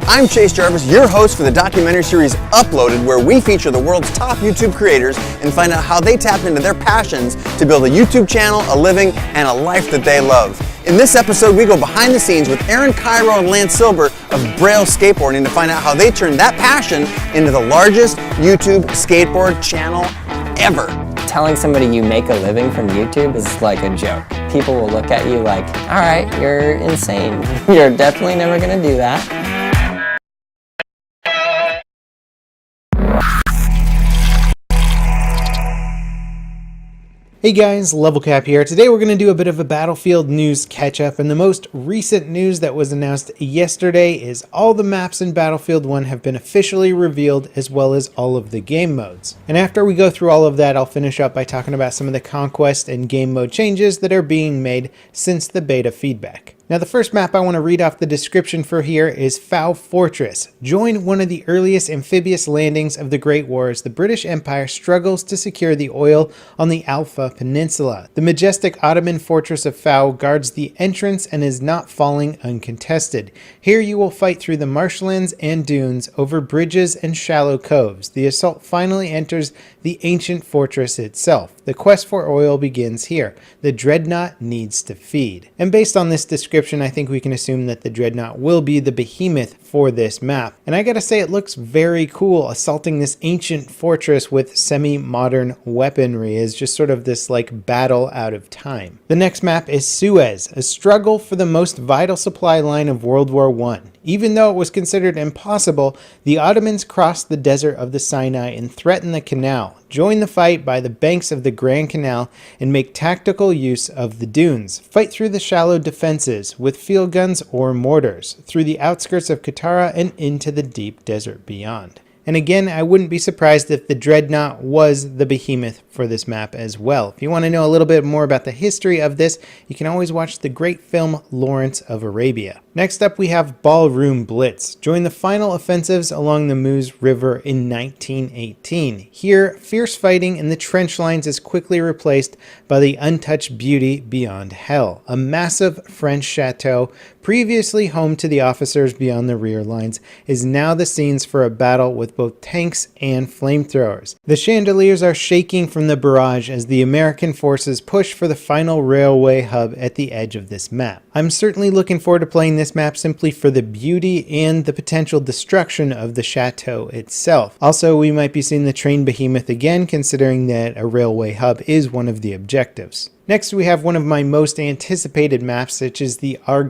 I'm Chase Jarvis, your host for the documentary series Uploaded, where we feature the world's top YouTube creators and find out how they tap into their passions to build a YouTube channel, a living, and a life that they love. In this episode, we go behind the scenes with Aaron Cairo and Lance Silber of Braille Skateboarding to find out how they turned that passion into the largest YouTube skateboard channel ever. Telling somebody you make a living from YouTube is like a joke. People will look at you like, all right, you're insane. You're definitely never gonna do that. Hey guys, Level Cap here. Today we're going to do a bit of a Battlefield news catch-up, and the most recent news that was announced yesterday is all the maps in Battlefield 1 have been officially revealed, as well as all of the game modes. And after we go through all of that, I'll finish up by talking about some of the conquest and game mode changes that are being made since the beta feedback. Now, the first map I want to read off the description for here is Fow Fortress. Join one of the earliest amphibious landings of the Great War as the British Empire struggles to secure the oil on the Alpha Peninsula. The majestic Ottoman fortress of Fow guards the entrance and is not falling uncontested. Here you will fight through the marshlands and dunes, over bridges and shallow coves. The assault finally enters the ancient fortress itself. The quest for oil begins here. The Dreadnought needs to feed. And based on this description, I think we can assume that the Dreadnought will be the behemoth for this map. And I gotta say, it looks very cool. Assaulting this ancient fortress with semi-modern weaponry is just sort of this like battle out of time. The next map is Suez, a struggle for the most vital supply line of World War I. Even though it was considered impossible, the Ottomans crossed the desert of the Sinai and threatened the canal. Join the fight by the banks of the Grand Canal and make tactical use of the dunes. Fight through the shallow defenses with field guns or mortars, through the outskirts of Qattara and into the deep desert beyond. And again, I wouldn't be surprised if the Dreadnought was the behemoth for this map as well. If you want to know a little bit more about the history of this, you can always watch the great film Lawrence of Arabia. Next up, we have Ballroom Blitz. Join the final offensives along the Meuse River in 1918. Here, fierce fighting in the trench lines is quickly replaced by the untouched beauty beyond hell. A massive French chateau, previously home to the officers beyond the rear lines, is now the scenes for a battle with both tanks and flamethrowers. The chandeliers are shaking from the barrage as the American forces push for the final railway hub at the edge of this map. I'm certainly looking forward to playing this map simply for the beauty and the potential destruction of the chateau itself. Also, we might be seeing the train behemoth again, considering that a railway hub is one of the objectives. Next, we have one of my most anticipated maps, which is the Argonne